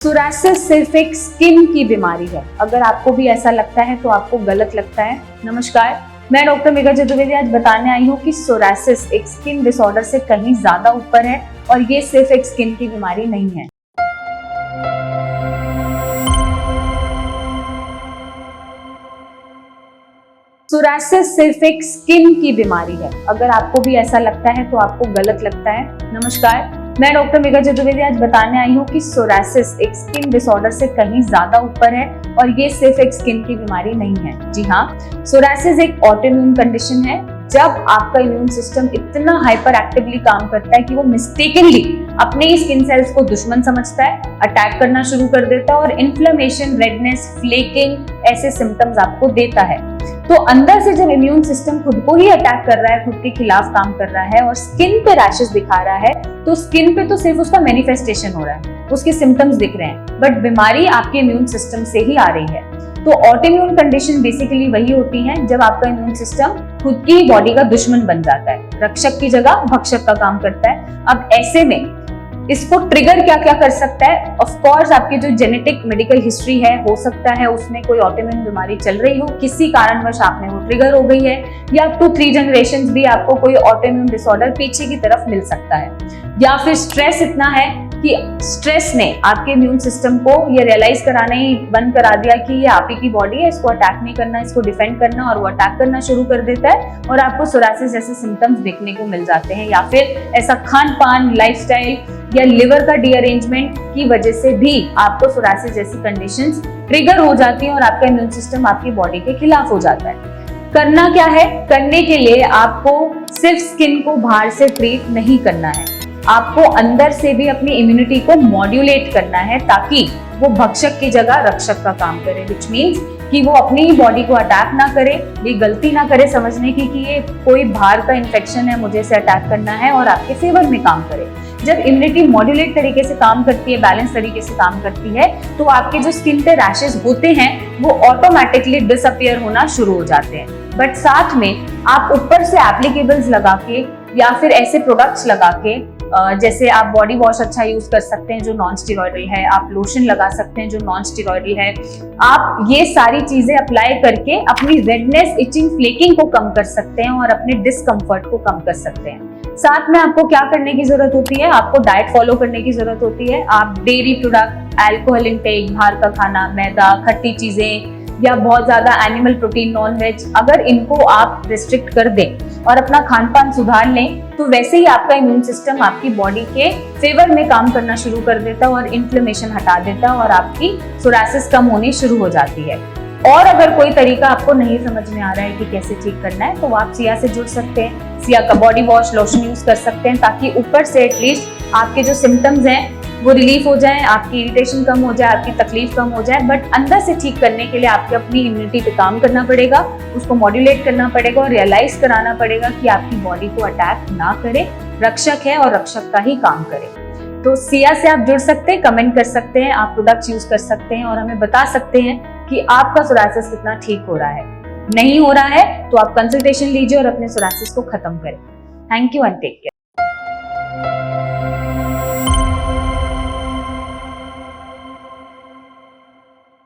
Psoriasis सिर्फ एक skin की बीमारी है। अगर आपको भी ऐसा लगता है तो आपको गलत लगता है। नमस्कार, मैं डॉक्टर मेघा चतुर्वेदी आज बताने आई हूँ कि सोरायसिस एक स्किन डिसऑर्डर से कहीं ज्यादा ऊपर है और ये सिर्फ एक स्किन की बीमारी नहीं है। सोरायसिस सिर्फ एक स्किन की बीमारी है। अगर आपको भी ऐसा लगता है तो आपको गलत लगता है। नमस्कार, मैं डॉक्टर मेघा चतुर्वेदी आज बताने आई हूँ कि सोरायसिस एक स्किन डिसऑर्डर से कहीं ज्यादा ऊपर है और ये सिर्फ एक स्किन की बीमारी नहीं है। जी हाँ, सोरायसिस एक ऑटोइम्यून कंडीशन है। जब आपका इम्यून सिस्टम इतना हाइपर एक्टिवली काम करता है कि वो मिस्टेकनली अपने ही स्किन सेल्स को दुश्मन समझता है, अटैक करना शुरू कर देता है और इन्फ्लेमेशन, रेडनेस, फ्लेकिंग ऐसे सिम्टम्स आपको देता है। तो अंदर से जब इम्यून सिस्टम खुद को ही अटैक कर रहा है, खुद के खिलाफ काम कर रहा है और स्किन पे रैशेस दिखा रहा है, तो स्किन पे तो सिर्फ उसका मैनिफेस्टेशन हो रहा है, उसके सिम्टम्स दिख रहे हैं, बट बीमारी आपके इम्यून सिस्टम से ही आ रही है। तो ऑटोइम्यून कंडीशन बेसिकली वही होती है जब आपका इम्यून सिस्टम खुद की बॉडी का दुश्मन बन जाता है, रक्षक की जगह भक्षक का काम करता है। अब ऐसे में इसको ट्रिगर क्या क्या कर सकता है? ऑफ कोर्स आपकी जो जेनेटिक मेडिकल हिस्ट्री है, हो सकता है उसमें कोई ऑटोइम्यून बीमारी चल रही हो, किसी कारणवश आप में वो ट्रिगर हो गई है, या 2-3 जनरेशंस भी आपको कोई ऑटोइम्यून डिसऑर्डर पीछे की तरफ मिल सकता है, या फिर स्ट्रेस इतना है कि स्ट्रेस ने आपके इम्यून सिस्टम को ये रियलाइज कराना ही बंद करा दिया कि ये आप ही की बॉडी है, इसको अटैक नहीं करना, इसको डिफेंड करना, और वो अटैक करना शुरू कर देता है और आपको सोरायसिस जैसे सिम्टम्स देखने को मिल जाते हैं। या फिर ऐसा खान पान, लाइफस्टाइल या लिवर का डीअरेंजमेंट की वजह से भी आपको सोरायसिस जैसी कंडीशंस ट्रिगर हो जाती हैं और आपका इम्यून सिस्टम आपकी बॉडी के खिलाफ हो जाता है। करना क्या है? करने के लिए आपको सिर्फ स्किन को बाहर से ट्रीट नहीं करना है, आपको अंदर से भी अपनी इम्यूनिटी को मॉड्यूलेट करना है ताकि वो भक्षक की जगह रक्षक का काम करे, विच मीन्स कि वो अपनी ही बॉडी को अटैक ना करे, ये गलती ना करे समझने की कि ये कोई बाहर का इन्फेक्शन है, मुझे से अटैक करना है, और आपके फेवर में काम करे। जब इम्यूनिटी मॉड्यूलेट तरीके से काम करती है, बैलेंस तरीके से काम करती है, तो आपके जो स्किन पे रैशेस होते हैं वो ऑटोमेटिकली डिसअपियर होना शुरू हो जाते हैं। बट साथ में आप ऊपर से एप्लीकेबल्स लगा के या फिर ऐसे प्रोडक्ट्स लगा के, जैसे आप बॉडी वॉश अच्छा यूज कर सकते हैं जो नॉन स्टेरॉइडल है, आप लोशन लगा सकते हैं जो नॉन स्टेरॉइडल है, आप ये सारी चीजें अप्लाई करके अपनी रेडनेस, इचिंग, फ्लेकिंग को कम कर सकते हैं और अपने डिस्कम्फर्ट को कम कर सकते हैं। साथ में आपको क्या करने की जरूरत होती है? आपको डाइट फॉलो करने की जरूरत होती है। आप डेयरी प्रोडक्ट, अल्कोहल इंटेक, बाहर का खाना, मैदा, खट्टी चीजें या बहुत ज्यादा एनिमल प्रोटीन, नॉन वेज, अगर इनको आप रिस्ट्रिक्ट कर दें और अपना खान पान सुधार लें, तो वैसे ही आपका इम्यून सिस्टम आपकी बॉडी के फेवर में काम करना शुरू कर देता है और इन्फ्लेमेशन हटा देता है और आपकी सोरायसिस कम होनी शुरू हो जाती है। और अगर कोई तरीका आपको नहीं समझ में आ रहा है कि कैसे ठीक करना है, तो आप सिया से जुड़ सकते हैं, सिया का बॉडी वॉश, लोशन यूज कर सकते हैं ताकि ऊपर से एटलीस्ट आपके जो सिम्टम्स हैं वो रिलीफ हो जाए, आपकी इरिटेशन कम हो जाए, आपकी तकलीफ कम हो जाए। बट अंदर से ठीक करने के लिए आपको अपनी इम्यूनिटी पे काम करना पड़ेगा, उसको मॉड्यूलेट करना पड़ेगा और रियलाइज कराना पड़ेगा कि आपकी बॉडी को अटैक ना करे, रक्षक है और रक्षक का ही काम करे। तो सिया से आप जुड़ सकते हैं, कमेंट कर सकते हैं, आप प्रोडक्ट्स यूज कर सकते हैं और हमें बता सकते हैं कि आपका सोरायसिस कितना ठीक हो रहा है। नहीं हो रहा है तो आप कंसल्टेशन लीजिए और अपने सोरायसिस को खत्म करें। Thank you and take care.